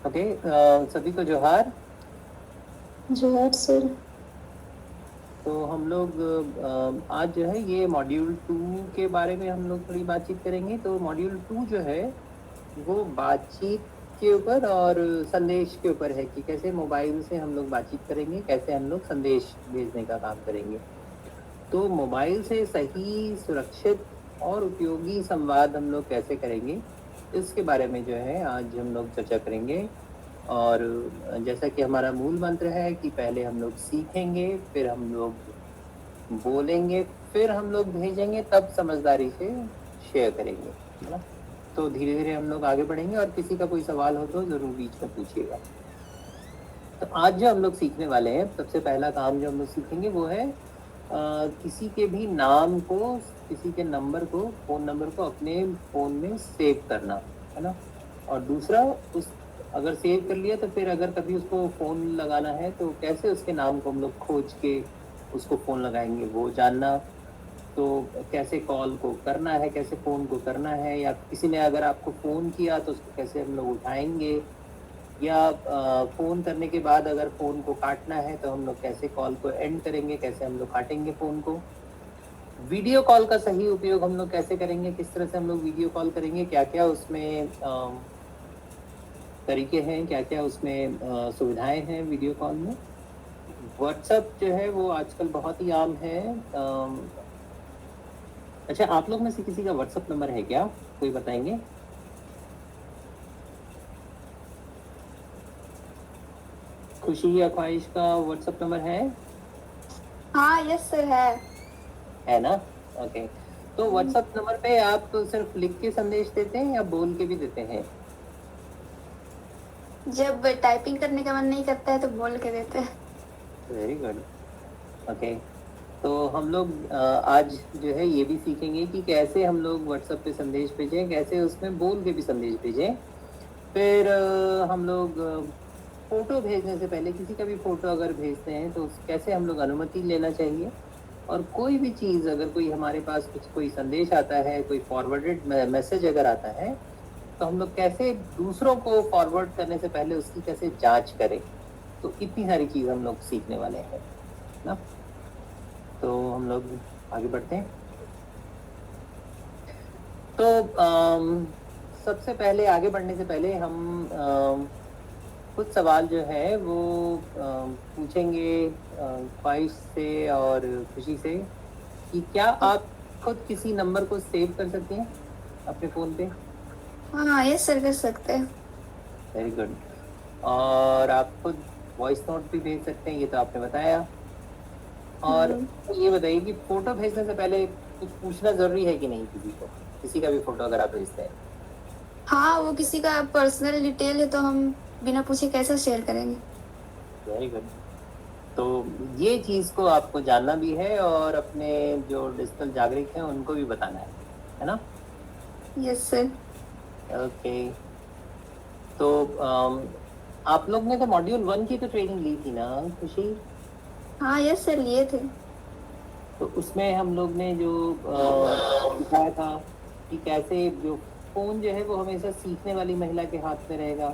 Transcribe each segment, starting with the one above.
Okay, सभी को जोहार। जोहार सर। तो हम लोग आज जो है ये मॉड्यूल 2 के बारे में हम लोग थोड़ी बातचीत करेंगे। तो मॉड्यूल 2 जो है वो बातचीत के ऊपर और संदेश के ऊपर है कि कैसे मोबाइल से हम लोग बातचीत करेंगे, कैसे हम लोग संदेश भेजने का काम करेंगे। तो मोबाइल से सही, सुरक्षित और उपयोगी संवाद हम लोग कैसे करेंगे, इसके बारे में जो है आज हम लोग चर्चा करेंगे। और जैसा कि हमारा मूल मंत्र है कि पहले हम लोग सीखेंगे, फिर हम लोग बोलेंगे, फिर हम लोग भेजेंगे, तब समझदारी से शेयर करेंगे, है ना। तो धीरे धीरे हम लोग आगे बढ़ेंगे और किसी का कोई सवाल हो तो ज़रूर बीच में पूछिएगा। तो आज जो हम लोग सीखने वाले हैं, सबसे पहला काम जो हम लोग सीखेंगे वो है किसी के भी नाम को, किसी के नंबर को, फ़ोन नंबर को अपने फ़ोन में सेव करना, है ना। और दूसरा, उस अगर सेव कर लिया तो फिर अगर कभी उसको फ़ोन लगाना है तो कैसे उसके नाम को हम लोग खोज के उसको फ़ोन लगाएंगे वो जानना। तो कैसे कॉल को करना है, कैसे फ़ोन को करना है, या किसी ने अगर आपको फ़ोन किया तो उसको कैसे हम लोग उठाएंगे, या फ़ोन करने के बाद अगर फ़ोन को काटना है तो हम लोग कैसे कॉल को एंड करेंगे, कैसे हम लोग काटेंगे फ़ोन को। वीडियो कॉल का सही उपयोग हम लोग कैसे करेंगे, किस तरह से हम लोग वीडियो कॉल करेंगे, क्या क्या उसमें तरीके हैं, क्या क्या उसमें सुविधाएं हैं वीडियो कॉल में। व्हाट्सएप जो है वो आजकल बहुत ही आम है। अच्छा, आप लोग में से किसी का व्हाट्सएप नंबर है क्या, कोई बताएंगे? खुशी या ख्वाहिश का व्हाट्सएप नंबर है? हाँ यस सर है ना। ओके। तो व्हाट्सएप नंबर पे आप सिर्फ लिख के संदेश देते हैं या बोल के भी देते हैं? जब टाइपिंग करने का मन नहीं करता है तो बोल के देते हैं। Very good. ओके। तो हम लोग आज जो है ये भी सीखेंगे कि कैसे हम लोग व्हाट्सएप पे संदेश भेजें, कैसे उसमें बोल के भी संदेश भेजें। फिर हम लोग फ़ोटो भेजने से पहले, किसी का भी फ़ोटो अगर भेजते हैं तो कैसे हम लोग अनुमति लेना चाहिए। और कोई भी चीज़, अगर कोई हमारे पास कुछ कोई संदेश आता है, कोई फॉरवर्डेड मैसेज अगर आता है, तो हम लोग कैसे दूसरों को फॉरवर्ड करने से पहले उसकी कैसे जांच करें। तो इतनी सारी चीज़ हम लोग सीखने वाले हैं ना। तो हम लोग आगे बढ़ते हैं। तो सबसे पहले, आगे बढ़ने से पहले हम कुछ सवाल जो है वो पूछेंगे ख्वाहिश से और खुशी से कि क्या आप खुद किसी नंबर को सेव कर सकती हैं अपने फ़ोन पे? हाँ यस सर कर सकते हैं। Very good. और आप खुद वॉइस नोट भी भेज सकते हैं, ये तो आपने बताया। और ये बताइए कि फ़ोटो भेजने से पहले कुछ पूछना ज़रूरी है कि नहीं किसी को, किसी का भी फ़ोटो अगर आप भेजते हैं? हाँ वो किसी का पर्सनल डिटेल है तो हम बिना पूछे कैसे शेयर करेंगे। Very good. तो ये चीज़ को आपको जानना भी है और अपने जो डिजिटल जागरूक हैं उनको भी बताना है ना। Yes sir. ओके। तो आप लोग ने तो मॉड्यूल 1 की तो ट्रेनिंग ली थी ना, खुशी? हाँ यस सर लिए थे। तो उसमें हम लोग ने जो सिखाया था कि कैसे जो फ़ोन जो है वो हमेशा सीखने वाली महिला के हाथ में रहेगा,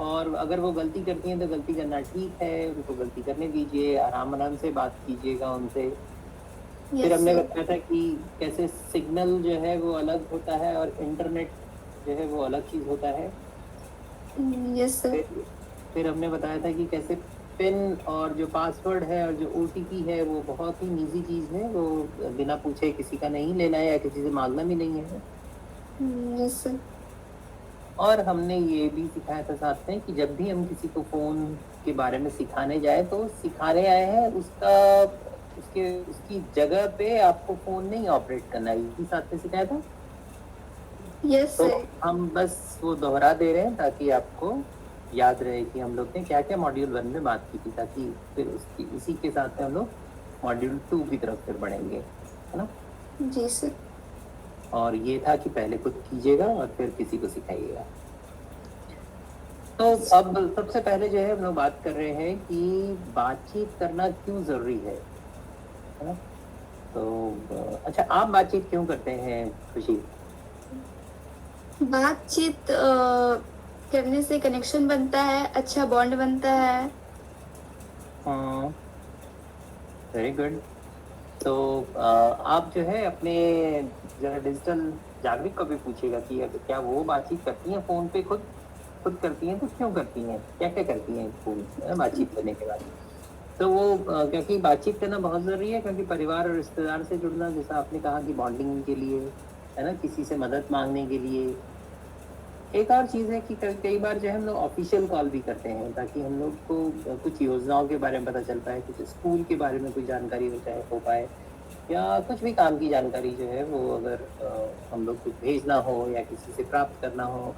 और अगर वो गलती करती हैं तो गलती करना ठीक है, उनको गलती करने दीजिए, आराम आराम से बात कीजिएगा उनसे। फिर यस हमने सर। बताया था कि कैसे सिग्नल जो है वो अलग होता है और इंटरनेट जो है वो अलग चीज़ होता है। Yes sir. फिर हमने बताया था कि कैसे पिन और जो पासवर्ड है और जो ओटीपी है वो बहुत ही निजी चीज़ है, वो बिना पूछे किसी का नहीं लेना है या किसी से मांगना भी नहीं है। Yes sir. और हमने ये भी सिखाया था साथ में कि जब भी हम किसी को फ़ोन के बारे में सिखाने जाए तो सिखाने आए हैं उसका, उसकी जगह पे आपको फ़ोन नहीं ऑपरेट करना है, ये भी साथ में सिखाया था। यस तो सर। हम बस वो दोहरा दे रहे हैं ताकि आपको याद रहे कि हम लोग ने क्या क्या मॉड्यूल 1 में बात की थी, ताकि फिर उसकी उसी के साथ में हम लोग मॉड्यूल 2 की तरफ फिर बढ़ेंगे, है ना। जी सर। और ये था कि पहले खुद कीजिएगा और फिर किसी को सिखाइएगा। तो अब सबसे पहले जो है हम लोग बात कर रहे हैं कि बातचीत करना क्यों ज़रूरी है ना। तो अच्छा, आप बातचीत क्यों करते हैं खुशी? बातचीत करने से कनेक्शन बनता है, अच्छा बॉन्ड बनता है। हाँ, वेरी गुड। तो आप जो है अपने जरा डिजिटल जागरूक को भी पूछिएगा कि क्या वो बातचीत करती हैं फ़ोन पे, खुद खुद करती हैं तो क्यों करती हैं, क्या क्या करती हैं फ़ोन बातचीत करने के बाद। तो वो क्योंकि बातचीत करना बहुत ज़रूरी है, क्योंकि परिवार और रिश्तेदार से जुड़ना, जैसा आपने कहा कि बॉन्डिंग के लिए, है ना, किसी से मदद मांगने के लिए। एक और चीज़ है कि कई बार जो है हम लोग ऑफिशियल कॉल भी करते हैं, ताकि हम लोग को कुछ योजनाओं के बारे में पता चल पाए, कुछ स्कूल के बारे में कोई जानकारी हो पाए, या कुछ भी काम की जानकारी जो है वो अगर हम लोग कुछ भेजना हो या किसी से प्राप्त करना हो।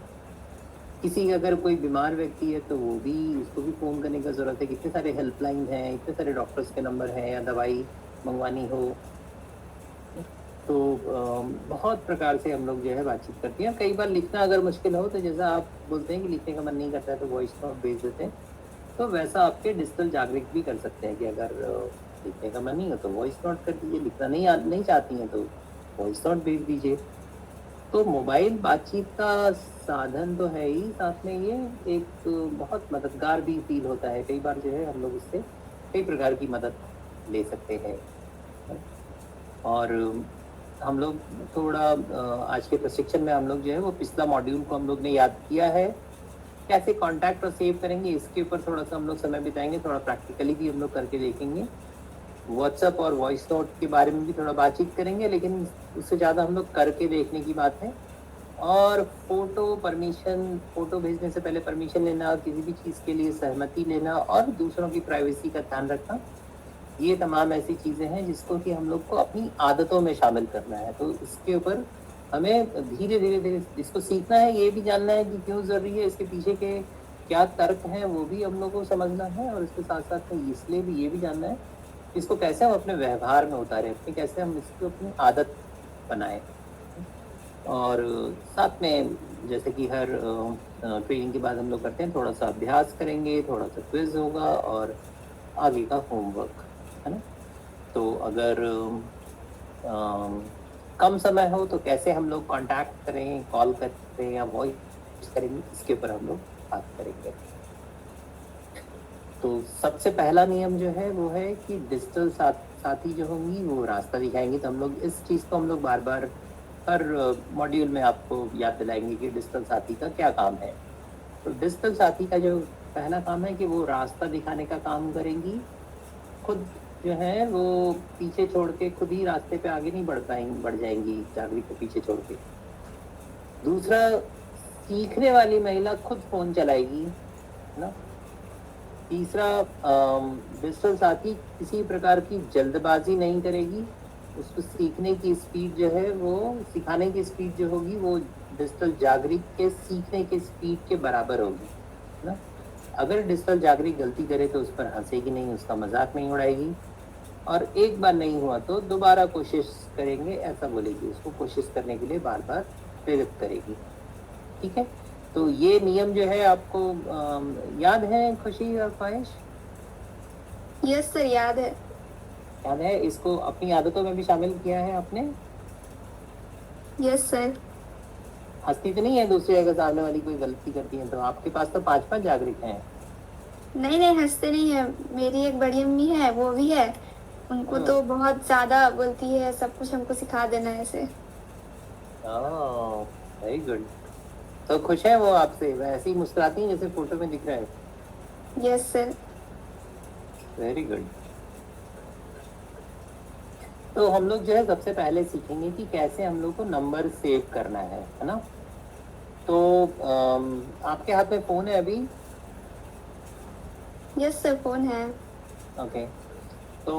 किसी अगर कोई बीमार व्यक्ति है तो वो भी, उसको भी फ़ोन करने का ज़रूरत है। कितने सारे हेल्पलाइन हैं, इतने सारे डॉक्टर्स के नंबर हैं, या दवाई मंगवानी हो। तो बहुत प्रकार से हम लोग जो है बातचीत करते हैं। कई बार लिखना अगर मुश्किल हो तो जैसा आप बोलते हैं कि लिखने का मन नहीं करता है तो वॉइस नोट भेज देते हैं, तो वैसा आपके डिजिटल जागरूक भी कर सकते हैं कि अगर लिखने का मन नहीं हो तो वॉइस नोट कर दीजिए, लिखना नहीं चाहती हैं तो वॉइस नोट भेज दीजिए। तो मोबाइल बातचीत का साधन तो है ही, साथ में ये एक बहुत मददगार भी फील होता है। कई बार जो है हम लोग इससे कई प्रकार की मदद ले सकते हैं। और हम लोग थोड़ा आज के प्रशिक्षण में हम लोग जो है वो पिछला मॉड्यूल को हम लोग ने याद किया है, कैसे कॉन्टैक्ट और सेव करेंगे इसके ऊपर थोड़ा सा हम लोग समय बिताएंगे, थोड़ा प्रैक्टिकली भी हम लोग करके देखेंगे। व्हाट्सएप और वॉइस नोट के बारे में भी थोड़ा बातचीत करेंगे, लेकिन उससे ज़्यादा हम लोग करके देखने की बात है। और फ़ोटो भेजने से पहले परमिशन लेना, किसी भी चीज़ के लिए सहमति लेना और दूसरों की प्राइवेसी का ध्यान रखना, ये तमाम ऐसी चीज़ें हैं जिसको कि हम लोग को अपनी आदतों में शामिल करना है। तो इसके ऊपर हमें धीरे-धीरे इसको सीखना है, ये भी जानना है कि क्यों ज़रूरी है, इसके पीछे के क्या तर्क हैं वो भी हम लोग को समझना है, और इसके साथ-साथ में इसलिए भी ये भी जानना है इसको कैसे हम अपने व्यवहार में उतारें, कैसे हम इसको अपनी आदत बनाएँ। और साथ में जैसे कि हर ट्रेनिंग के बाद हम लोग करते हैं, थोड़ा-सा अभ्यास करेंगे, थोड़ा-सा क्विज़ होगा और आगे का होमवर्क, है ना? तो अगर कम समय हो तो कैसे हम लोग कॉन्टैक्ट करें, कॉल करें या वॉइस करेंगे, इसके ऊपर हम लोग बात करेंगे। तो सबसे पहला नियम जो है वो है कि डिजिटल साथी जो होंगी वो रास्ता दिखाएंगी। तो हम लोग इस चीज़ को हम लोग बार-बार हर मॉड्यूल में आपको याद दिलाएंगे कि डिजिटल साथी का क्या काम है। तो डिजिटल साथी का जो पहला काम है कि वो रास्ता दिखाने का काम करेंगी। खुद जो है वो पीछे छोड़ के खुद ही रास्ते पे आगे नहीं बढ़ जाएंगी जागरूक को पीछे छोड़ के। दूसरा, सीखने वाली महिला खुद फ़ोन चलाएगी, है ना? तीसरा, डिजिटल साथी किसी प्रकार की जल्दबाजी नहीं करेगी। उसको सीखने की स्पीड जो है वो, सिखाने की स्पीड जो होगी वो डिजिटल जागरूक के सीखने की स्पीड के बराबर होगी, है ना? अगर डिजिटल जागरूक गलती करे तो उस पर हंसेगी नहीं, उसका मजाक नहीं उड़ाएगी, और एक बार नहीं हुआ तो दोबारा कोशिश करेंगे ऐसा बोलेगी, उसको कोशिश करने के लिए बार बार प्रेरित करेगी। ठीक है, तो ये नियम जो है आपको याद है खुशी और ख्वाहिश? यस सर, याद है। याद है, इसको अपनी आदतों में भी शामिल किया है आपने? Yes sir. हंसती तो नहीं है दूसरी अगर सामने वाली कोई गलती करती है तो? आपके पास तो 5-5 जागरूक हैं। नहीं नहीं, हंसते नहीं है। मेरी एक बड़ी अम्मी है, वो भी है, उनको तो बहुत ज्यादा बोलती है, सब कुछ हमको सिखा देना है ऐसे। Very good. तो खुश है वो आपसे, वैसे ही मुस्कुराती हैं जैसे फोटो में दिख रहा है। Yes sir. Very good. तो हम लोग जो है सबसे पहले सीखेंगे कि कैसे हम लोग को नंबर सेव करना है ना? तो आपके हाथ में फोन है अभी? यस सर, फोन है। ओके, तो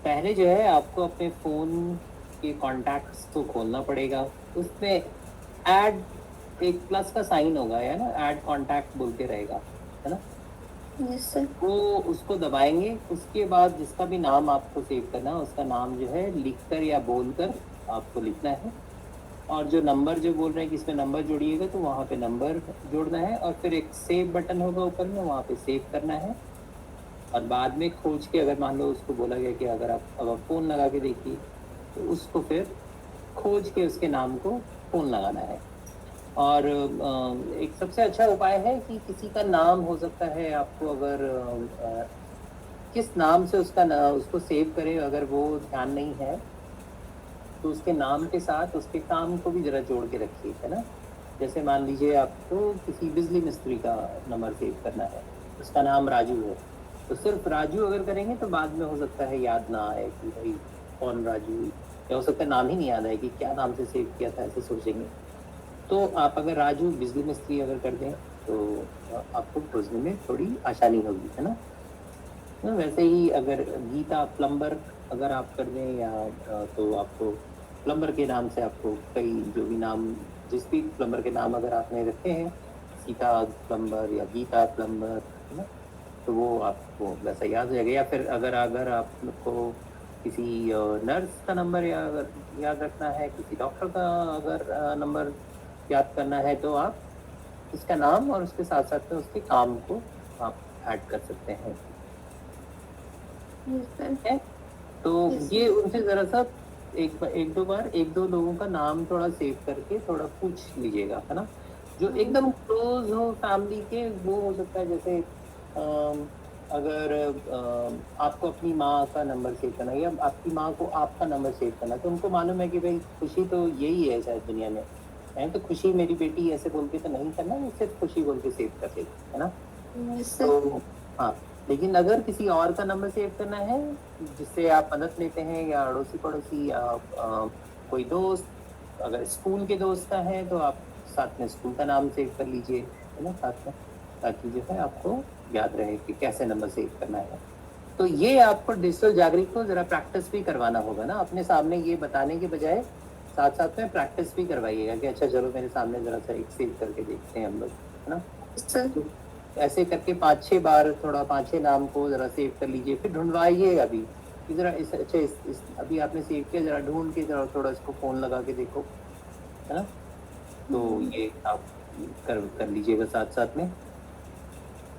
पहले जो है आपको अपने फ़ोन के कॉन्टैक्ट्स को खोलना पड़ेगा। उसमें ऐड एक प्लस का साइन होगा, है ना? ऐड कॉन्टैक्ट बोल के रहेगा, है ना? Yes sir. वो उसको दबाएंगे। उसके बाद जिसका भी नाम आपको सेव करना है उसका नाम जो है लिखकर या बोलकर आपको लिखना है, और जो नंबर जो बोल रहे हैं कि इसमें नंबर जोड़िएगा तो वहाँ पे नंबर जोड़ना है, और फिर एक सेव बटन होगा ऊपर में, वहाँ पे सेव करना है। और बाद में खोज के, अगर मान लो उसको बोला गया कि अगर आप फ़ोन लगा के देखिए, तो उसको फिर खोज के उसके नाम को फ़ोन लगाना है। और एक सबसे अच्छा उपाय है कि किसी का नाम हो सकता है आपको, अगर किस नाम से उसको सेव करें, अगर वो ध्यान नहीं है तो उसके नाम के साथ उसके काम को भी जरा जोड़ के रखिए, है ना। जैसे मान लीजिए आपको किसी बिजली मिस्त्री का नंबर सेव करना है, उसका नाम राजू है, तो सिर्फ राजू अगर करेंगे तो बाद में हो सकता है याद ना आए कि भाई कौन राजू, या हो सकता है नाम ही नहीं याद आए कि क्या नाम से सेव किया था, ऐसे सोचेंगे। तो आप अगर राजू बिजली मिस्त्री अगर कर दें तो आपको खोजने में थोड़ी आसानी होगी, है ना। वैसे ही अगर गीता प्लम्बर अगर आप कर दें, या तो आपको प्लम्बर के नाम से आपको कई जो भी नाम, जिस भी प्लम्बर के नाम अगर आपने रखे हैं, सीता प्लम्बर या गीता प्लम्बर, है ना, तो वो आपको वैसा याद हो जाएगा। या फिर अगर अगर आपको किसी नर्स का नंबर या अगर याद रखना है, किसी डॉक्टर का अगर नंबर याद करना है, तो आप उसका नाम और उसके साथ साथ में उसके काम को आप ऐड कर सकते हैं। है तो ये उनसे जरा सा एक दो लोगों का नाम थोड़ा सेव करके थोड़ा पूछ लीजिएगा, है ना। जो एकदम क्लोज हो फैमिली के, वो हो सकता है जैसे अगर आपको अपनी माँ का नंबर सेव करना है या आपकी माँ को आपका नंबर सेव करना है, तो उनको मालूम है कि भाई खुशी तो यही है शायद दुनिया में, है तो खुशी मेरी बेटी, ऐसे बोल के तो नहीं करना, सिर्फ खुशी बोल के सेव कर देगी, है ना। तो हाँ, लेकिन अगर किसी और का नंबर सेव करना है जिससे आप मदद लेते हैं, या अड़ोसी पड़ोसी या कोई दोस्त, अगर स्कूल के दोस्त का है तो आप साथ में स्कूल का नाम सेव कर लीजिए, है ना, साथ में, ताकि जो है आपको याद रहे कि कैसे नंबर सेव करना है। तो ये आपको डिजिटल जागरूक को जरा प्रैक्टिस भी करवाना होगा ना, अपने सामने ये बताने के बजाय साथ साथ में प्रैक्टिस भी करवाइएगा कि अच्छा चलो मेरे सामने जरा सा एक सेव करके देखते हैं हम लोग, है ना। तो ऐसे करके 5-6 बार थोड़ा 5-6 नाम को जरा सेव कर लीजिए, फिर ढूंढवाइएगा भी कि जरा इस अभी आपने सेव किया, जरा ढूंढ के जरा थोड़ा इसको फोन लगा के देखो, है ना। तो ये आप कर लीजिएगा साथ साथ में।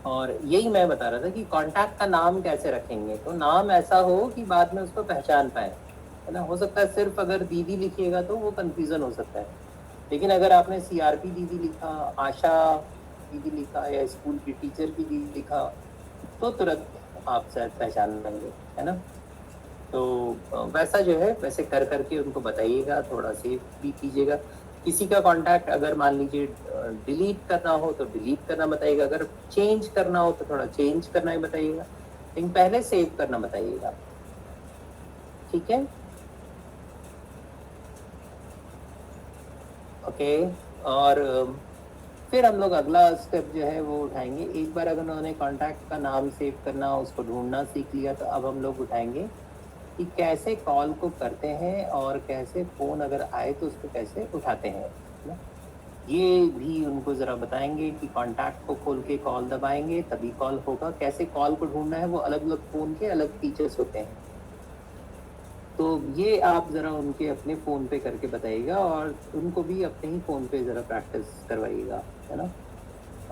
और यही मैं बता रहा था कि कांटेक्ट का नाम कैसे रखेंगे, तो नाम ऐसा हो कि बाद में उसको पहचान पाए, है ना। हो सकता है सिर्फ अगर दीदी लिखिएगा तो वो कंफ्यूजन हो सकता है, लेकिन अगर आपने सीआरपी दीदी लिखा, आशा दीदी लिखा, या स्कूल की टीचर की दीदी लिखा, तो तुरंत आप शायद पहचान लेंगे, है ना। तो वैसा जो है वैसे कर करके उनको बताइएगा, थोड़ा सेव भी कीजिएगा। किसी का कांटेक्ट अगर मान लीजिए डिलीट करना हो तो डिलीट करना बताइएगा, अगर चेंज करना हो तो थोड़ा चेंज करना ही बताइएगा, लेकिन पहले सेव करना बताइएगा, ठीक है। ओके। और फिर हम लोग अगला स्टेप जो है वो उठाएंगे। एक बार अगर उन्होंने कांटेक्ट का नाम सेव करना, उसको ढूंढना सीख लिया, तो अब हम लोग उठाएंगे कि कैसे कॉल को करते हैं और कैसे फ़ोन अगर आए तो उसको कैसे उठाते हैं, ना। ये भी उनको ज़रा बताएंगे कि कांटेक्ट को खोल के कॉल दबाएंगे तभी कॉल होगा, कैसे कॉल को ढूंढना है, वो अलग अलग फ़ोन के अलग फीचर्स होते हैं। तो ये आप ज़रा उनके अपने फ़ोन पे करके बताइएगा, और उनको भी अपने ही फ़ोन पे ज़रा प्रैक्टिस करवाइएगा, है ना।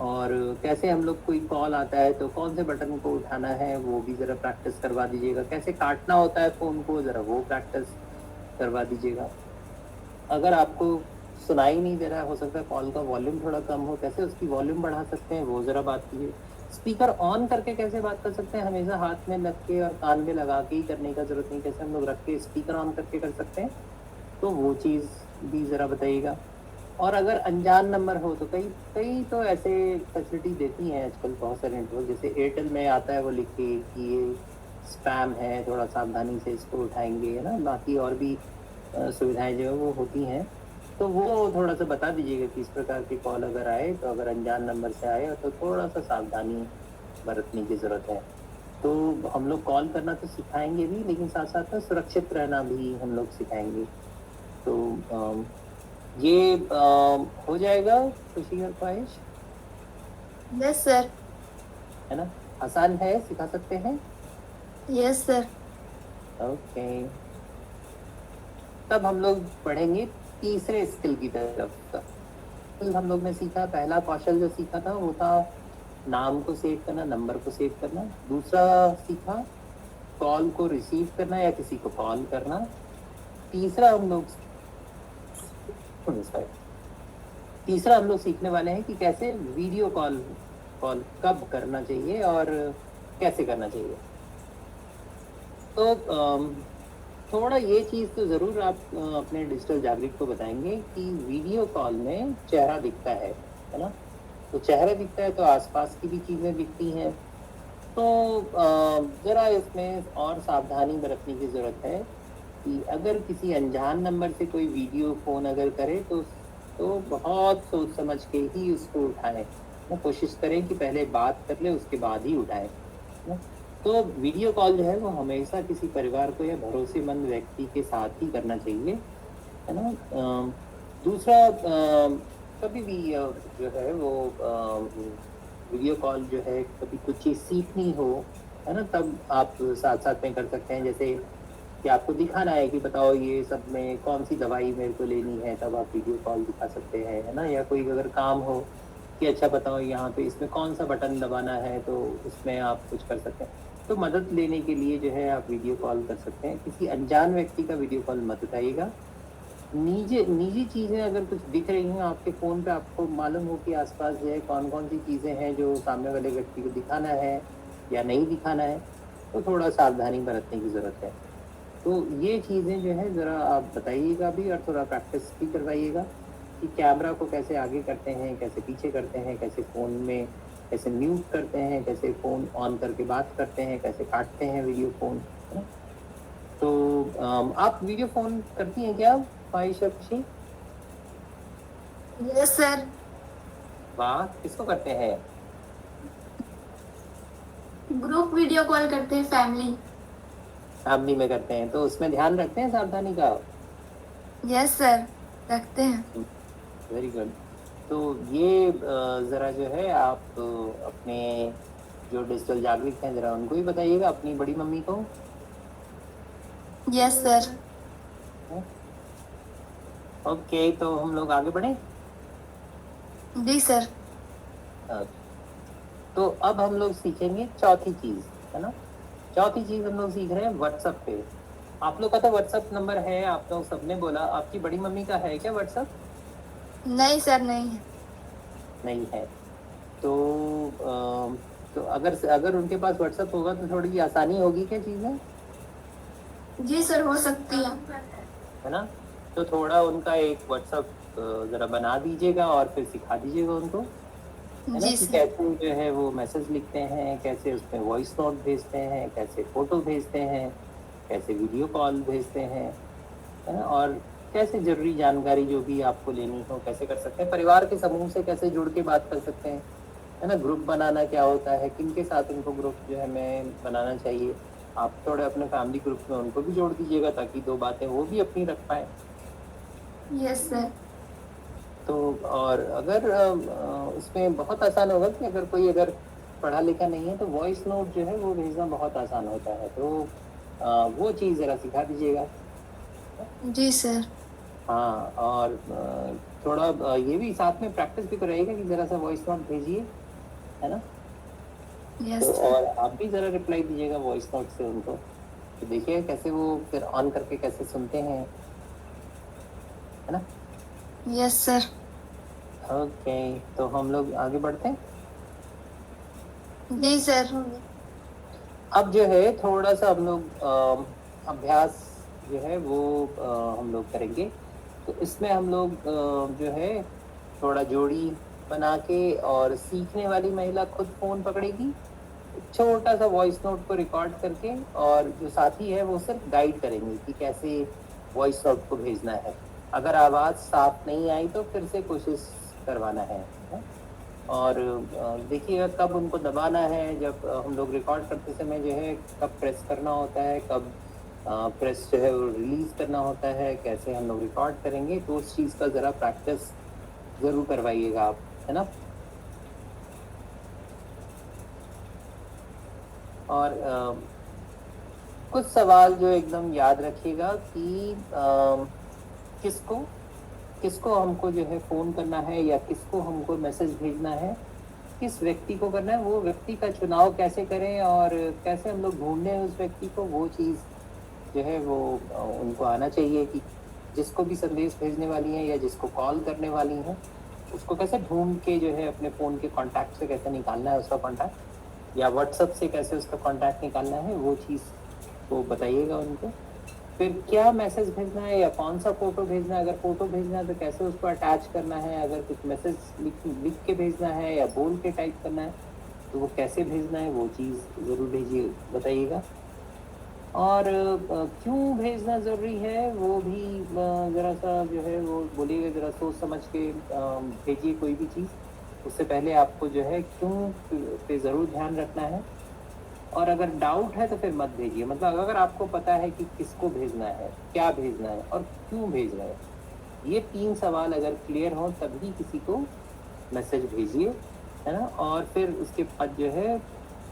और कैसे हम लोग कोई कॉल आता है तो कौन से बटन को उठाना है वो भी ज़रा प्रैक्टिस करवा दीजिएगा, कैसे काटना होता है फ़ोन को ज़रा वो प्रैक्टिस करवा दीजिएगा। अगर आपको सुनाई नहीं दे रहा है, हो सकता है कॉल का वॉल्यूम थोड़ा कम हो, कैसे उसकी वॉल्यूम बढ़ा सकते हैं वो ज़रा बात कीजिए। स्पीकर ऑन करके कैसे बात कर सकते हैं, हमेशा हाथ में रख के और कान में लगा के ही करने का ज़रूरत नहीं, कैसे हम लोग रख के स्पीकर ऑन करके कर सकते हैं, तो वो चीज़ भी ज़रा बताइएगा। और अगर अनजान नंबर हो तो कई कई तो ऐसे फैसिलिटी देती हैं आजकल बहुत सारे नेटवर्क, जैसे एयरटेल में आता है वो लिख के कि ये स्पैम है, थोड़ा सावधानी से इसको उठाएंगे, है ना। बाकी और भी सुविधाएं जो है वो होती हैं, तो वो थोड़ा सा बता दीजिएगा कि इस प्रकार की कॉल अगर आए तो अगर अनजान नंबर से आए तो थोड़ा सा सावधानी बरतने की ज़रूरत है। तो हम लोग कॉल करना तो सिखाएंगे भी, लेकिन साथ साथ में सुरक्षित रहना भी हम लोग सिखाएंगे। तो ये हो जाएगा खुशी और ख्वाहिश? Yes sir. है ना, आसान है, सिखा सकते हैं। Yes sir. ओके, तब हम लोग बढ़ेंगे तीसरे स्किल की तरफ। हम लोग ने सीखा, पहला कौशल जो सीखा था वो था नाम को सेव करना, नंबर को सेव करना। दूसरा सीखा कॉल को रिसीव करना या किसी को कॉल करना। तीसरा तीसरा हम लोग सीखने वाले हैं कि कैसे वीडियो कॉल कब करना चाहिए और कैसे करना चाहिए। तो थोड़ा ये चीज़ तो ज़रूर आप अपने डिजिटल जागरिक को बताएंगे कि वीडियो कॉल में चेहरा दिखता है ना? तो चेहरा दिखता है तो आसपास की भी चीज़ें दिखती हैं। तो ज़रा इसमें और सावधानी बरतने की ज़रूरत है कि अगर किसी अनजान नंबर से कोई वीडियो फ़ोन अगर करे तो बहुत सोच समझ के ही उसको उठाएं। ना कोशिश करें कि पहले बात कर ले उसके बाद ही उठाएं। ना तो वीडियो कॉल जो है वो हमेशा किसी परिवार को या भरोसेमंद व्यक्ति के साथ ही करना चाहिए, है ना? दूसरा कभी भी जो है वो वीडियो कॉल जो है कभी कुछ चीज़ सीखनी हो, है ना, तब आप साथ साथ में कर सकते हैं। जैसे कि आपको दिखाना है कि बताओ ये सब में कौन सी दवाई मेरे को लेनी है, तब आप वीडियो कॉल दिखा सकते हैं, है ना? या कोई अगर काम हो कि अच्छा बताओ यहाँ पे इसमें कौन सा बटन दबाना है, तो उसमें आप कुछ कर सकते हैं। तो मदद लेने के लिए जो है आप वीडियो कॉल कर सकते हैं। किसी अनजान व्यक्ति का वीडियो कॉल मत उठाइएगा। निजी चीज़ें अगर कुछ दिख रही हैं आपके फ़ोन पे, आपको मालूम हो कि आसपास जो है कौन-कौन सी चीज़ें हैं जो सामने वाले व्यक्ति को दिखाना है या नहीं दिखाना है, तो थोड़ा सावधानी बरतने की ज़रूरत है। तो ये चीज़ें जो है ज़रा आप बताइएगा भी और थोड़ा प्रैक्टिस भी करवाइएगा कि कैमरा को कैसे आगे करते हैं, कैसे पीछे करते हैं, कैसे फ़ोन में कैसे म्यूट करते हैं, कैसे फ़ोन ऑन करके बात करते हैं, कैसे काटते हैं वीडियो फ़ोन, है ना? तो आप वीडियो फ़ोन करती हैं क्या आयशा खुशी? Yes sir. वाह! किसको करते हैं? ग्रुप वीडियो कॉल करते हैं, फैमिली में करते हैं, तो उसमें ध्यान रखते हैं सावधानी का? यस सर, रखते हैं। Very good. तो ये ज़रा जो है आप अपने जो डिजिटल जागरूक हैं ज़रा उनको भी बताइएगा, अपनी बड़ी मम्मी को। Yes sir. ओके, तो हम लोग आगे बढ़ें? जी सर। तो अब हम लोग सीखेंगे चौथी चीज़, है ना? चौथी चीज़ हम लोग सीख रहे हैं व्हाट्सएप पे। आप लोग का तो व्हाट्सएप नंबर है, आप लोग सबने बोला। आपकी बड़ी मम्मी का है क्या व्हाट्सएप? नहीं सर, नहीं है। नहीं है। तो तो अगर उनके पास व्हाट्सएप होगा तो थोड़ी आसानी होगी क्या चीज़ें? जी सर, हो सकती है ना? तो थोड़ा उनका एक व्हाट्सएप ज़रा बना दीजिएगा और फिर सिखा दीजिएगा उनको, है ना? जी कि सर। कैसे जो है वो मैसेज लिखते हैं, कैसे उसमें वॉइस नोट भेजते हैं, कैसे फ़ोटो भेजते हैं, कैसे वीडियो कॉल भेजते हैं, है ना? और कैसे ज़रूरी जानकारी जो भी आपको लेनी हो कैसे कर सकते हैं, परिवार के समूह से कैसे जुड़ के बात कर सकते हैं, है ना? ग्रुप बनाना क्या होता है, किनके साथ उनको ग्रुप जो है में बनाना चाहिए। आप थोड़े अपने फैमिली ग्रुप में उनको भी जोड़ दीजिएगा ताकि 2 बातें वो भी अपनी रख पाएँ। Yes sir. तो और अगर उसमें बहुत आसान होगा कि अगर पढ़ा लिखा नहीं है तो वॉइस नोट जो है वो भेजना बहुत आसान होता है। तो वो चीज़ ज़रा सिखा दीजिएगा। जी सर। हाँ, और थोड़ा ये भी साथ में प्रैक्टिस भी कराइएगा कि ज़रा सा वॉइस नोट भेजिए, है ना? यस तो सर। और आप भी ज़रा रिप्लाई दीजिएगा वॉइस नोट से उनको, तो देखिए कैसे वो फिर ऑन करके कैसे सुनते हैं, है ना? Yes sir. ओके, तो हम लोग आगे बढ़ते हैं। जी सर। अब जो है थोड़ा सा हम लोग अभ्यास जो है वो हम लोग करेंगे। तो इसमें हम लोग जो है थोड़ा जोड़ी बना के और सीखने वाली महिला खुद फ़ोन पकड़ेगी, छोटा सा वॉइस नोट को रिकॉर्ड करके, और जो साथी है वो सिर्फ गाइड करेंगे कि कैसे वॉइस नोट को भेजना है। अगर आवाज़ साफ नहीं आई तो फिर से कोशिश करवाना है। और देखिएगा कब उनको दबाना है, जब हम लोग रिकॉर्ड करते समय जो है कब प्रेस करना होता है, कब प्रेस जो है वो रिलीज़ करना होता है, कैसे हम लोग रिकॉर्ड करेंगे, तो उस चीज़ का ज़रा प्रैक्टिस ज़रूर करवाइएगा आप, है ना? और कुछ सवाल जो एकदम याद रखिएगा कि किसको किसको हमको जो है फ़ोन करना है या किसको हमको मैसेज भेजना है, किस व्यक्ति को करना है, वो व्यक्ति का चुनाव कैसे करें और कैसे हम लोग ढूँढें उस व्यक्ति को, वो चीज़ जो है वो उनको आना चाहिए कि जिसको भी संदेश भेजने वाली हैं या जिसको कॉल करने वाली हैं, उसको कैसे ढूंढ के जो है अपने फ़ोन के कॉन्टैक्ट से कैसे निकालना है उसका कॉन्टैक्ट, या व्हाट्सएप से कैसे उसका कॉन्टैक्ट निकालना है, वो चीज़ को बताइएगा उनको। फिर क्या मैसेज भेजना है या कौन सा फ़ोटो भेजना है, अगर फ़ोटो भेजना है तो कैसे उसको अटैच करना है, अगर कुछ मैसेज लिख के भेजना है या बोल के टाइप करना है तो वो कैसे भेजना है, वो चीज़ ज़रूर भेजिए, बताइएगा। और क्यों भेजना ज़रूरी है वो भी ज़रा सा जो है वो बोलिएगा, ज़रा सोच समझ के भेजिए कोई भी चीज़। उससे पहले आपको जो है क्यों पे ज़रूर ध्यान रखना है, और अगर डाउट है तो फिर मत भेजिए। मतलब अगर आपको पता है कि किसको भेजना है, क्या भेजना है और क्यों भेजना है, ये 3 सवाल अगर क्लियर हों तभी किसी को मैसेज भेजिए, है ना। और फिर उसके बाद जो है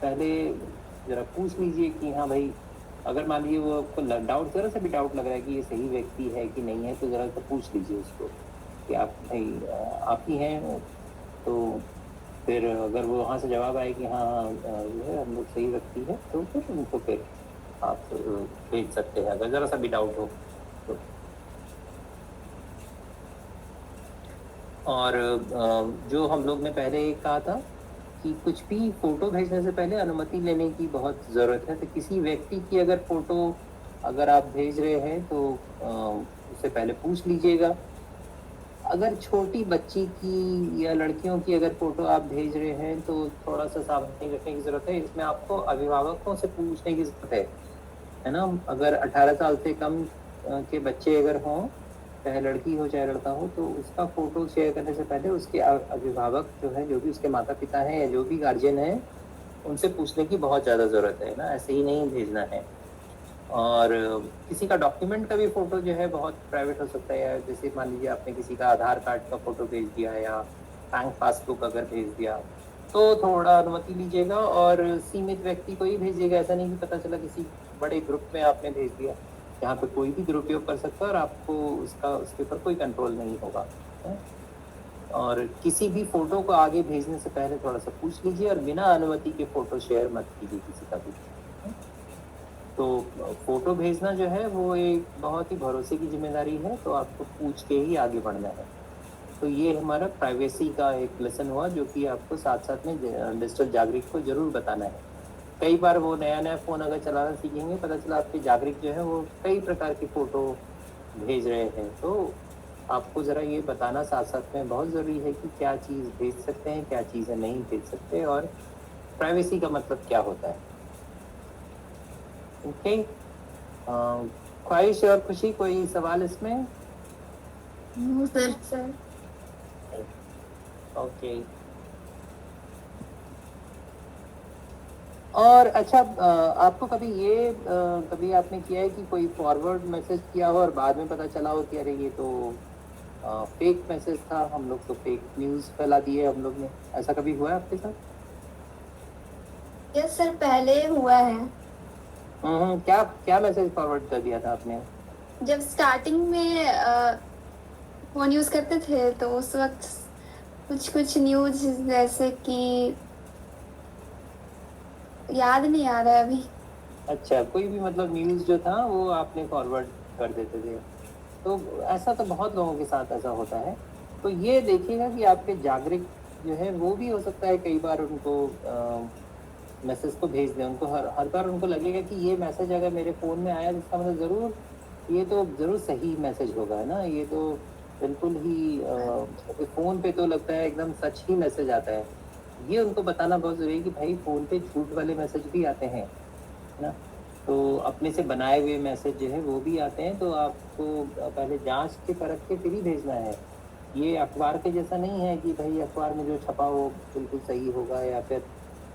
पहले ज़रा पूछ लीजिए कि हाँ भाई, अगर मान लीजिए वो आपको डाउट, ज़रा सा भी डाउट लग रहा है कि ये सही व्यक्ति है कि नहीं है, तो ज़रा सा पूछ लीजिए उसको कि आप भाई आप ही हैं। तो फिर अगर वो वहाँ से जवाब आए कि हाँ हाँ जो है हम लोग सही व्यक्ति है, तो फिर उनको फिर आप भेज सकते हैं अगर ज़रा सा भी डाउट हो तो। और जो हम लोग ने पहले कहा था कि कुछ भी फ़ोटो भेजने से पहले अनुमति लेने की बहुत ज़रूरत है। तो किसी व्यक्ति की अगर फ़ोटो अगर आप भेज रहे हैं तो उससे पहले पूछ लीजिएगा। अगर छोटी बच्ची की या लड़कियों की अगर फ़ोटो आप भेज रहे हैं तो थोड़ा-सा सावधानी रखने की ज़रूरत है। इसमें आपको अभिभावकों से पूछने की ज़रूरत है ना? अगर 18 साल से कम के बच्चे अगर हों, चाहे लड़की हो चाहे लड़का हो, तो उसका फ़ोटो शेयर करने से पहले उसके अभिभावक जो हैं, जो भी उसके माता-पिता हैं या जो भी गार्जियन हैं, उनसे पूछने की बहुत ज़्यादा ज़रूरत है ना, ऐसे ही नहीं भेजना है। और किसी का डॉक्यूमेंट का भी फ़ोटो जो है बहुत प्राइवेट हो सकता है, या जैसे मान लीजिए आपने किसी का आधार कार्ड का फ़ोटो भेज दिया या बैंक पासबुक अगर भेज दिया, तो थोड़ा अनुमति लीजिएगा और सीमित व्यक्ति को ही भेजिएगा। ऐसा नहीं कि पता चला किसी बड़े ग्रुप में आपने भेज दिया, जहाँ पे कोई भी दुरुपयोग कर सकता है और आपको उसके ऊपर कोई कंट्रोल नहीं होगा, है? और किसी भी फ़ोटो को आगे भेजने से पहले थोड़ा-सा पूछ लीजिए और बिना अनुमति के फ़ोटो शेयर मत कीजिए किसी का भी। तो फ़ोटो भेजना जो है वो एक बहुत ही भरोसे की ज़िम्मेदारी है, तो आपको पूछ के ही आगे बढ़ना है। तो ये हमारा प्राइवेसी का एक लेसन हुआ जो कि आपको साथ-साथ में डिजिटल जागरूक को ज़रूर बताना है। कई बार वो नया-नया फ़ोन अगर चलाना सीखेंगे, पता चला आपके जागरूक जो है वो कई प्रकार की फ़ोटो भेज रहे हैं, तो आपको ज़रा ये बताना साथ-साथ में बहुत ज़रूरी है कि क्या चीज़ भेज सकते हैं, क्या चीज़ें नहीं भेज सकते और प्राइवेसी का मतलब क्या होता है। ओके, ख्वाहिश और खुशी, कोई सवाल इसमें? No sir. Sir okay. और अच्छा, आपको कभी ये कभी आपने किया है कि कोई फॉरवर्ड मैसेज किया हो और बाद में पता चला हो कि अरे ये तो फेक मैसेज था, हम लोग तो फेक न्यूज़ फैला दिए हम लोग ने, ऐसा कभी हुआ है आपके साथ? यस सर, पहले हुआ है। क्या क्या मैसेज फॉरवर्ड कर दिया था आपने? जब स्टार्टिंग में फ़ोन यूज़ करते थे तो उस वक़्त कुछ न्यूज़ जैसे कि याद नहीं आ रहा है अभी। अच्छा, कोई भी मतलब न्यूज़ जो था वो आपने फॉरवर्ड कर देते थे। तो ऐसा तो बहुत लोगों के साथ ऐसा होता है। तो ये देखिएगा कि आपके जागरूक जो है वो भी हो सकता है कई बार उनको मैसेज को भेज दें। उनको हर हर बार उनको लगेगा कि ये मैसेज अगर मेरे फ़ोन में आया तो इसका मतलब ज़रूर ये तो ज़रूर सही मैसेज होगा, है ना? ये तो बिल्कुल ही फ़ोन पे तो लगता है एकदम सच ही मैसेज आता है। ये उनको बताना बहुत ज़रूरी है कि भाई फ़ोन पे झूठ वाले मैसेज भी आते हैं, है ना? तो अपने से बनाए हुए मैसेज जो है वो भी आते हैं, तो आपको पहले जाँच के परख के फिर ही भेजना है। ये अखबार के जैसा नहीं है कि भई अखबार में जो छपा वो बिल्कुल सही होगा, या फिर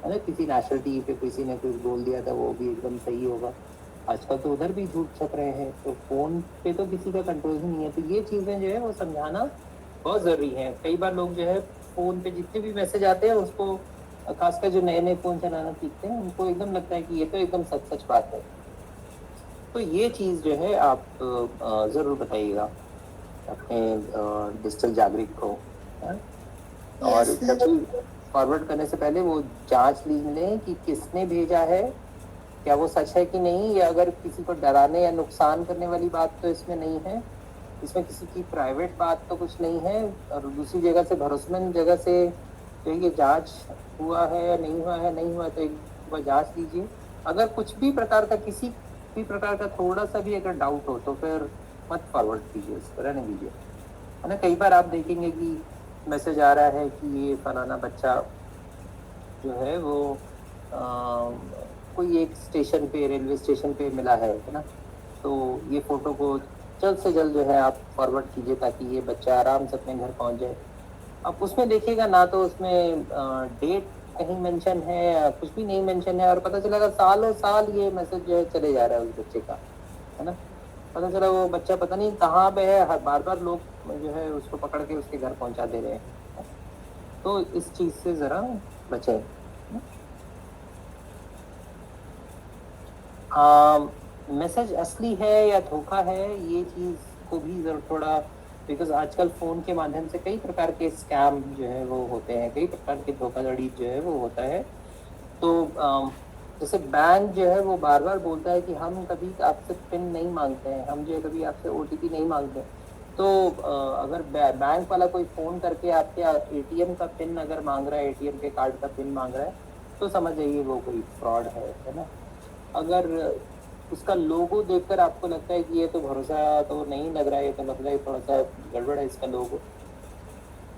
है ना किसी नेशनल टीवी पे किसी ने कुछ बोल दिया था वो भी एकदम सही होगा। आजकल तो उधर भी झूठ छप रहे हैं, तो फ़ोन पे तो किसी का कंट्रोल ही नहीं है। तो ये चीज़ें जो है वो समझाना बहुत ज़रूरी है। कई बार लोग जो है फ़ोन पे जितने भी मैसेज आते हैं उसको खासकर जो नए-नए फ़ोन चलाना सीखते हैं उनको एकदम लगता है कि ये तो एकदम सच-सच बात है। तो ये चीज़ जो है आप ज़रूर बताइएगा अपने डिजिटल जागरूक को, हैं? और यस सर। कभी फॉरवर्ड करने से पहले वो जाँच लें कि किसने भेजा है, क्या वो सच है कि नहीं, या अगर किसी को डराने या नुकसान करने वाली बात तो इसमें नहीं है। इसमें किसी की प्राइवेट बात तो कुछ नहीं है, और दूसरी जगह से भरोसेमंद जगह से जो ये जांच हुआ है या नहीं हुआ है, नहीं हुआ तो एक बार जांच लीजिए। अगर कुछ भी प्रकार का, किसी भी प्रकार का थोड़ा सा भी अगर डाउट हो तो फिर मत फॉरवर्ड कीजिए, उसको रहने दीजिए, है ना। कई बार आप देखेंगे कि मैसेज आ रहा है कि ये फलाना बच्चा जो है वो कोई एक स्टेशन पे, रेलवे स्टेशन पे मिला है ना, तो ये फोटो को जल्द से जल्द जो है आप फॉरवर्ड कीजिए ताकि ये बच्चा आराम से अपने घर पहुंच जाए। अब उसमें देखिएगा ना तो उसमें डेट कहीं मेंशन है या कुछ भी नहीं मेंशन है, और पता चलेगा सालों साल ये मैसेज जो है चले जा रहा है उस बच्चे का, है ना। पता चला वो बच्चा पता नहीं कहाँ पे है, हर बार बार लोग जो है उसको पकड़ के उसके घर पहुंचा दे रहे हैं। तो इस चीज से जरा बचें। मैसेज असली है या धोखा है, ये चीज को भी जरूर थोड़ा, बिकॉज आजकल फोन के माध्यम से कई प्रकार के स्कैम जो है वो होते हैं, कई प्रकार के धोखाधड़ी जो है वो होता है। तो जैसे बैंक जो है वो बार बार बोलता है कि हम कभी आपसे पिन नहीं मांगते हैं, हम जो है कभी आपसे OTP नहीं मांगते। तो अगर बैंक वाला कोई फोन करके आपके ATM का पिन अगर मांग रहा है, ATM के कार्ड का पिन मांग रहा है, तो समझ जाइए वो कोई फ्रॉड है ना। अगर उसका लोगो देखकर आपको लगता है कि ये तो भरोसा तो नहीं लग रहा है, ये तो लग रहा है थोड़ा सा गड़बड़ है इसका लोगो,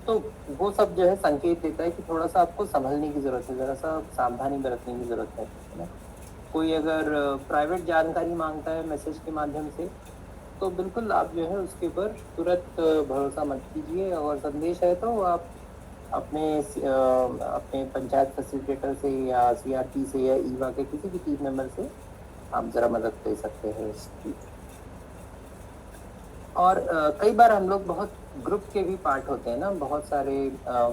तो वो सब जो है संकेत देता है कि थोड़ा सा आपको संभलने की जरूरत है, जरा सा सावधानी बरतने की जरूरत है ना। कोई अगर प्राइवेट जानकारी मांगता है मैसेज के माध्यम से, तो बिल्कुल आप जो है उसके ऊपर तुरंत भरोसा मत कीजिए, और संदेश है तो आप अपने पंचायत फैसिलिटेटर से या CRP से या ईवा के किसी भी टीम मेंबर से आप जरा मदद ले सकते हैं इसकी। और कई बार हम लोग बहुत ग्रुप के भी पार्ट होते हैं ना, बहुत सारे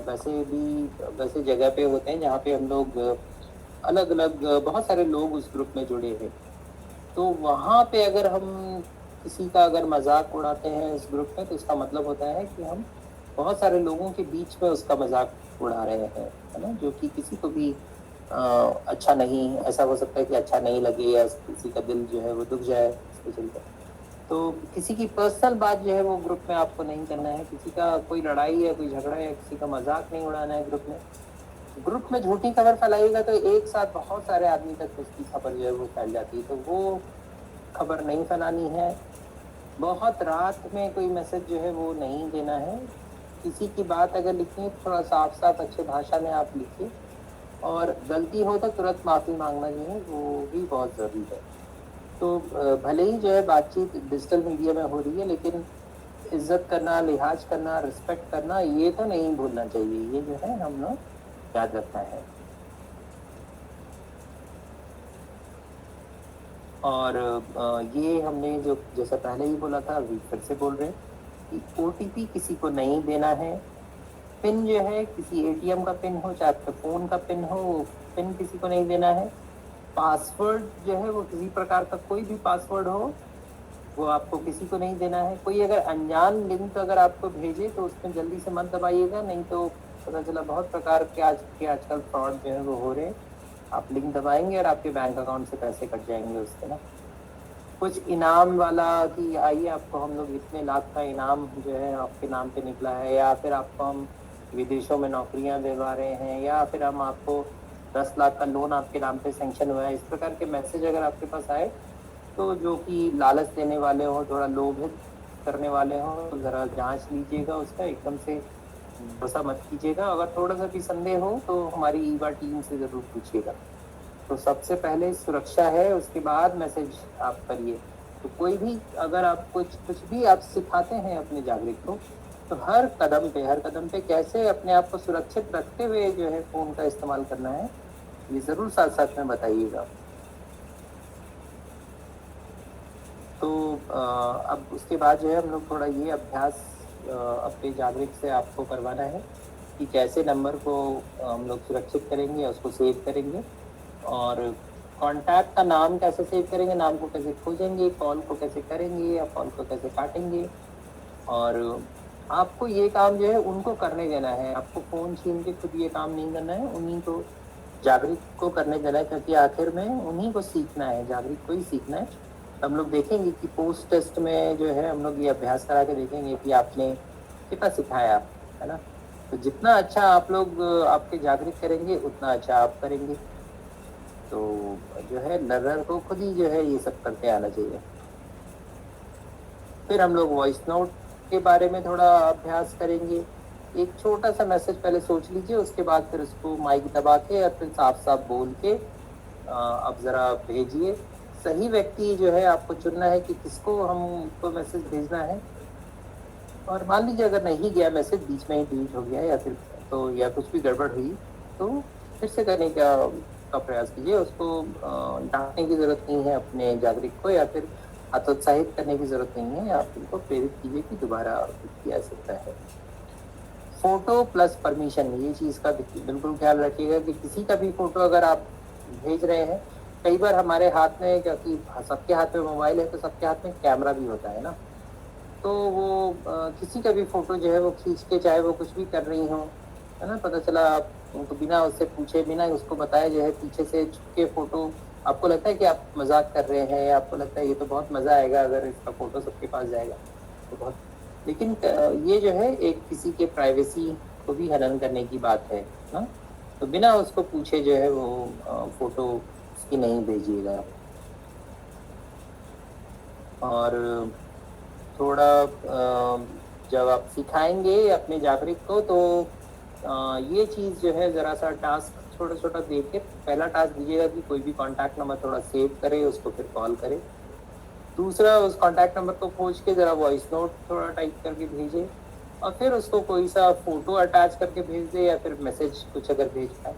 वैसे जगह पे होते हैं जहाँ पे हम लोग अलग अलग बहुत सारे लोग उस ग्रुप में जुड़े हैं। तो वहाँ पे अगर हम किसी का अगर मजाक उड़ाते हैं इस ग्रुप में, तो इसका मतलब होता है कि हम बहुत सारे लोगों के बीच में उसका मजाक उड़ा रहे हैं, है ना, जो कि किसी को भी अच्छा नहीं, ऐसा हो सकता है कि अच्छा नहीं लगे या किसी का दिल जो है वो दुख जाए इसके चलते। तो किसी की पर्सनल बात जो है वो ग्रुप में आपको नहीं करना है, किसी का कोई लड़ाई है, कोई झगड़ा है, किसी का मजाक नहीं उड़ाना है ग्रुप में। ग्रुप में झूठी खबर फैलाइएगा तो एक साथ बहुत सारे आदमी तक उसकी खबर जो है वो फैल जाती है, तो वो खबर नहीं फैलानी है। बहुत रात में कोई मैसेज जो है वो नहीं देना है। किसी की बात अगर लिखनी है तो थोड़ा साफ साफ अच्छे भाषा में आप लिखिए, और गलती हो तो तुरंत माफ़ी मांगना जो है वो भी बहुत ज़रूरी है। तो भले ही जो है बातचीत डिजिटल मीडिया में हो रही है, लेकिन इज्जत करना, लिहाज करना, रिस्पेक्ट करना, ये तो नहीं भूलना चाहिए, ये जो है हम लोग याद रखना है। और ये हमने जो जैसा पहले ही बोला था, अभी फिर से बोल रहे हैं कि OTP किसी को नहीं देना है। पिन जो है किसी ATM का पिन हो, चाहे आपके फ़ोन का पिन हो, पिन किसी को नहीं देना है। पासवर्ड जो है वो किसी प्रकार का कोई भी पासवर्ड हो वो आपको किसी को नहीं देना है। कोई अगर अनजान लिंक अगर आपको भेजे तो उसमें जल्दी से मत दबाइएगा, नहीं तो पता चला बहुत प्रकार के आजकल फ्रॉड जो है वो हो रहे हैं। आप लिंक दबाएंगे और आपके बैंक अकाउंट से पैसे कट जाएंगे उसके ना। कुछ इनाम वाला कि आइए आपको हम लोग इतने लाख का इनाम जो है आपके नाम पे निकला है, या फिर आपको हम विदेशों में नौकरियां दिलवा रहे हैं, या फिर हम आपको 10 लाख का लोन आपके नाम पे सेंक्शन हुआ है, इस प्रकार के मैसेज अगर आपके पास आए तो जो कि लालच देने वाले हो, थोड़ा लोभित करने वाले हो, तो ज़रा जांच लीजिएगा उसका, एकदम से भरोसा मत कीजिएगा। अगर थोड़ा सा भी संदेह हो तो हमारी ईवा टीम से ज़रूर पूछिएगा। तो सबसे पहले सुरक्षा है, उसके बाद मैसेज आप करिए। तो कोई भी अगर आप कुछ भी आप सिखाते हैं अपने जागरिक को, तो हर कदम पे कैसे अपने आप को सुरक्षित रखते हुए जो है फ़ोन का इस्तेमाल करना है, ये ज़रूर साथ साथ में बताइएगा। तो अब उसके बाद जो है हम लोग थोड़ा ये अभ्यास अपने जागरिक से आपको करवाना है कि कैसे नंबर को हम लोग सुरक्षित करेंगे, उसको सेव करेंगे, और कॉन्टैक्ट का नाम कैसे सेव करेंगे, नाम को कैसे खोजेंगे, कॉल को कैसे करेंगे या कॉल को कैसे काटेंगे। और आपको ये काम जो है उनको करने देना है, आपको फ़ोन छीन के खुद ये काम नहीं करना है, उन्हीं को, जागरिक को करने देना है, क्योंकि आखिर में उन्हीं को सीखना है, जागरिक को ही सीखना है। हम लोग देखेंगे कि पोस्ट टेस्ट में जो है हम लोग ये अभ्यास करा के देखेंगे कि आपने कितना सिखाया, है ना। तो जितना अच्छा आप लोग आपके जागृत करेंगे उतना अच्छा आप करेंगे। तो जो है लर्नर को खुद ही जो है ये सब करते आना चाहिए। फिर हम लोग वॉइस नोट के बारे में थोड़ा अभ्यास करेंगे। एक छोटा सा मैसेज पहले सोच लीजिए, उसके बाद फिर उसको माइक दबा के और फिर साफ साफ बोल के अब ज़रा भेजिए। सही व्यक्ति जो है आपको चुनना है कि किसको हमको मैसेज भेजना है। और मान लीजिए अगर नहीं गया मैसेज, बीच में ही डिलीट हो गया या फिर तो या कुछ भी गड़बड़ हुई, तो फिर से करने का प्रयास कीजिए। उसको डांटने की ज़रूरत नहीं है अपने जागरूक को, या फिर हतोत्साहित करने की ज़रूरत नहीं है। आप उनको प्रेरित कीजिए कि दोबारा किया जा सकता है। फोटो प्लस परमिशन, ये चीज़ का बिल्कुल ख्याल रखिएगा कि किसी का भी फोटो अगर आप भेज रहे हैं, कई बार हमारे हाथ में, क्योंकि सबके हाथ में मोबाइल है तो सबके हाथ में कैमरा भी होता है ना, तो वो किसी का भी फोटो जो है वो खींच के, चाहे वो कुछ भी कर रही हो, है ना, पता चला आप उनको बिना उससे पूछे, बिना उसको बताए जो है पीछे से छुप के फोटो, आपको लगता है कि आप मजाक कर रहे हैं, या आपको लगता है ये तो बहुत मजा आएगा अगर इसका फोटो सबके पास जाएगा तो बहुत, लेकिन ये जो है एक किसी के प्राइवेसी को भी हनन करने की बात है ना। तो बिना उसको पूछे जो है वो फोटो उसकी नहीं भेजिएगा। और थोड़ा जब आप सिखाएंगे अपने जागरूक को, तो ये चीज़ जो है ज़रा सा टास्क छोटा छोटा दे के, पहला टास्क दीजिएगा कि कोई भी कॉन्टैक्ट नंबर थोड़ा सेव करे, उसको फिर कॉल करे। दूसरा, उस कॉन्टैक्ट नंबर को खोज के ज़रा वॉइस नोट थोड़ा टाइप करके भेजे, और फिर उसको कोई सा फोटो अटैच करके भेज दे, या फिर मैसेज कुछ अगर भेज पाए।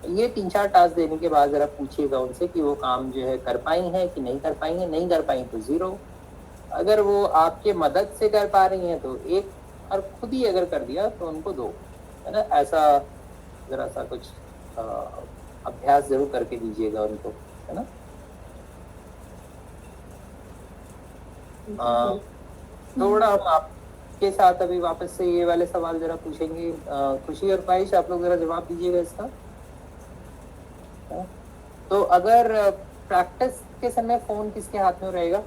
ये 3-4 टास्क देने के बाद ज़रा पूछिएगा उनसे कि वो काम जो है कर पाई हैं कि नहीं कर पाई हैं। नहीं कर पाई तो 0, अगर वो आपके मदद से कर पा रही हैं तो 1, और खुद ही अगर कर दिया तो उनको 2, है ना। ऐसा ज़रा सा कुछ अभ्यास ज़रूर करके दीजिएगा उनको, है ना। थोड़ा हम आपके साथ अभी वापस से ये वाले सवाल ज़रा पूछेंगे। खुशी और ख्वाहिश, आप लोग ज़रा जवाब दीजिएगा इसका। तो अगर प्रैक्टिस के समय फ़ोन किसके हाथ में रहेगा?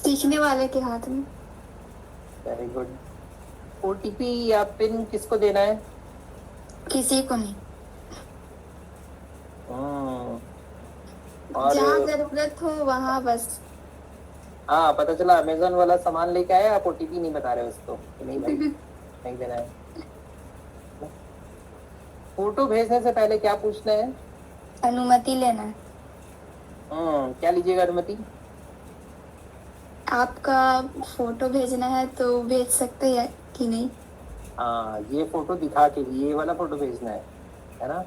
सीखने वाले के हाथ में। Very good. ओटीपी या पिन किसको देना है? किसी को नहीं। और जहाँ जरूरत हो वहाँ बस। हाँ, पता चला अमेजोन वाला सामान लेके आए, आप ओटीपी नहीं बता रहे उसको कि नहीं भाई नहीं देना है। फोटो भेजने से पहले क्या पूछना है? अनुमति लेना है। क्या लीजिएगा अनुमति? आपका फोटो भेजना है तो भेज सकते हैं कि नहीं। हाँ, ये फोटो दिखा के, ये वाला फोटो भेजना है ना।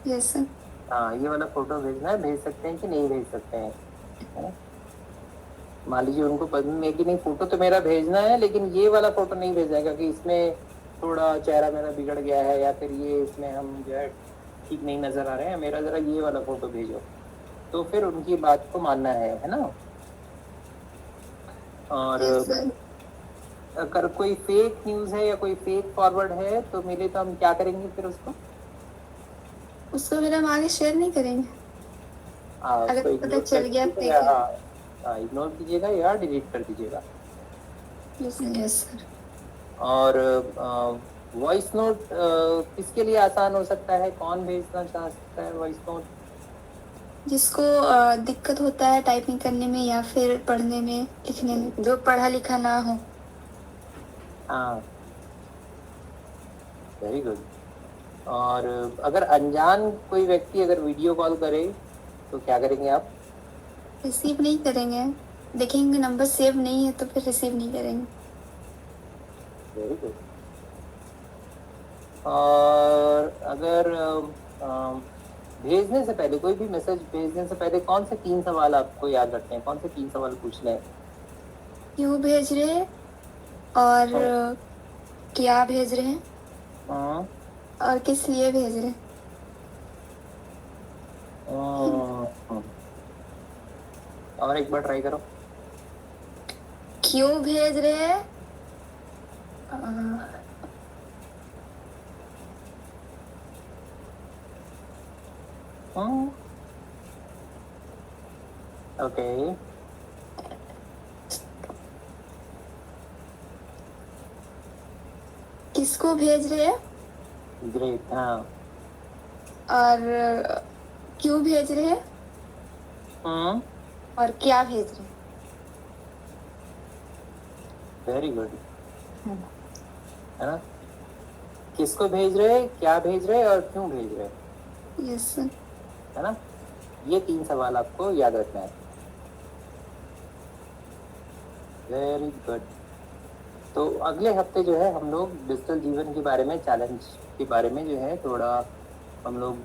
Yes sir. हाँ, ये वाला फोटो भेजना है, भेज सकते हैं कि नहीं भेज सकते हैं, है ना। मान लीजिए उनको पसंद है कि नहीं, फोटो तो मेरा भेजना है लेकिन ये वाला फोटो नहीं भेजना है क्योंकि इसमें थोड़ा चेहरा मेरा बिगड़ गया है, या फिर ये इसमें हम जो है ठीक नहीं नजर आ रहे हैं, मेरा जरा ये वाला फोटो भेजो, तो फिर उनकी बात को मानना है ना। और अगर कोई फेक न्यूज है या कोई फेक फॉरवर्ड है तो मिले तो हम क्या करेंगे फिर उसको फिर हम आगे शेयर नहीं करेंगे। अगर पता चल गया इग्नोर कीजिएगा या डिलीट कर दीजिएगा। Yes sir. और वॉइस नोट किसके लिए आसान हो सकता है? कौन भेजना चाह सकता है वॉइस नोट? जिसको दिक्कत होता है टाइपिंग करने में या फिर पढ़ने में, लिखने में, जो पढ़ा लिखा ना हो। हाँ, वेरी गुड। और अगर अनजान कोई व्यक्ति अगर वीडियो कॉल करे तो क्या करेंगे आप? रिसीव नहीं करेंगे, देखेंगे नंबर सेव नहीं है तो फिर रिसीव नहीं करेंगे। Very good. और अगर भेजने से पहले, कोई भी मैसेज भेजने से पहले कौन से 3 सवाल आपको याद रखने हैं? कौन से 3 सवाल पूछने हैं? क्यों भेज रहे हैं, और क्या भेज रहे हैं, और किस लिए भेज रहे हैं। और एक बार ट्राई करो। क्यों भेज रहे हैं, ओके, किसको भेज रहे हैं ग्रेट, हाँ। और क्यों भेज रहे हैं हम्म, और क्या भेज रहे हैं। वेरी गुड, है ना। किसको भेज रहे, क्या भेज रहे और क्यों भेज रहे, यस सर। है ना। ये 3 सवाल आपको याद रखना है। Very good. तो अगले हफ्ते जो है हम लोग डिजिटल जीवन के बारे में, चैलेंज के बारे में जो है थोड़ा हम लोग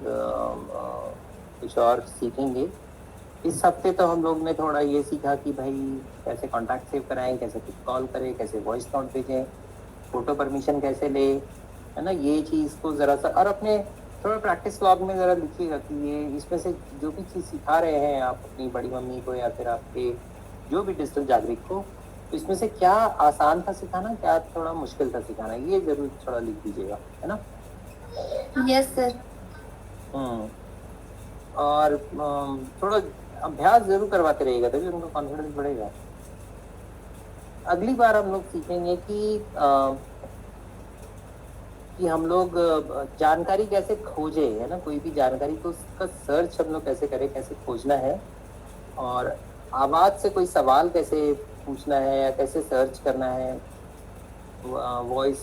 कुछ और सीखेंगे। इस हफ्ते तो हम लोग ने थोड़ा ये सीखा कि भाई कैसे कॉन्टैक्ट सेव कराएं, कैसे कॉल करें, कैसे वॉइस नोट भेजें, फोटो परमिशन कैसे ले, है ना। ये चीज़ को ज़रा सा और अपने थोड़ा प्रैक्टिस लॉग में ज़रा लिखिएगा कि ये इसमें से जो भी चीज़ सिखा रहे हैं आप अपनी बड़ी मम्मी को या फिर आपके जो भी डिजिटल जागरिक को, इसमें से क्या आसान था सिखाना, क्या थोड़ा मुश्किल था सिखाना, ये जरूर थोड़ा लिख दीजिएगा, है ना। Yes sir. और थोड़ा अभ्यास जरूर करवाते रहिएगा, तभी उनका कॉन्फिडेंस बढ़ेगा। अगली बार हम लोग सीखेंगे कि हम लोग जानकारी कैसे खोजे, है ना। कोई भी जानकारी को उसका सर्च हम लोग कैसे करें, कैसे खोजना है, और आवाज से कोई सवाल कैसे पूछना है या कैसे सर्च करना है वॉइस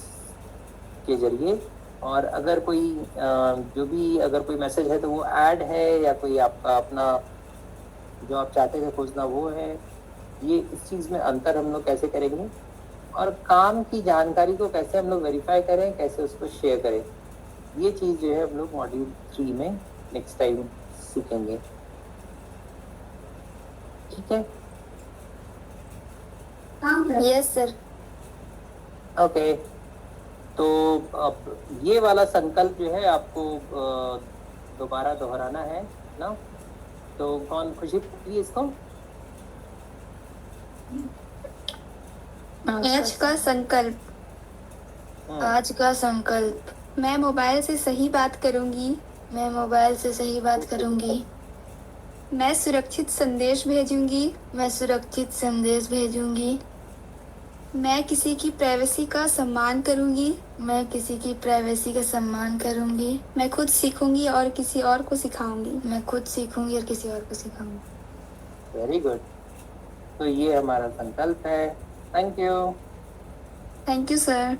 के जरिए। और अगर कोई जो भी अगर कोई मैसेज है तो वो ऐड है या कोई आपका अपना जो आप चाहते थे खोजना वो है, ये इस चीज़ में अंतर हम लोग कैसे करेंगे, और काम की जानकारी को कैसे हम लोग वेरीफाई करें, कैसे उसको शेयर करें, ये चीज़ जो है हम लोग मॉड्यूल 3 में नेक्स्ट टाइम सीखेंगे। ठीक है, यस सर। ओके। तो अब ये वाला संकल्प जो है आपको दोबारा दोहराना है ना। तो कौन खुशी पूरी इसको। आज का संकल्प। आज का संकल्प। मैं मोबाइल से सही बात करूंगी। मैं मोबाइल से सही बात करूंगी। मैं सुरक्षित संदेश भेजूंगी। मैं सुरक्षित संदेश भेजूंगी। मैं किसी की प्राइवेसी का सम्मान करूंगी। मैं किसी की प्राइवेसी का सम्मान करूंगी। मैं खुद सीखूंगी और किसी और को सिखाऊंगी। मैं खुद सीखूंगी और किसी और को सिखाऊंगी। Very good. तो ये हमारा संकल्प है। Thank you. Thank you sir.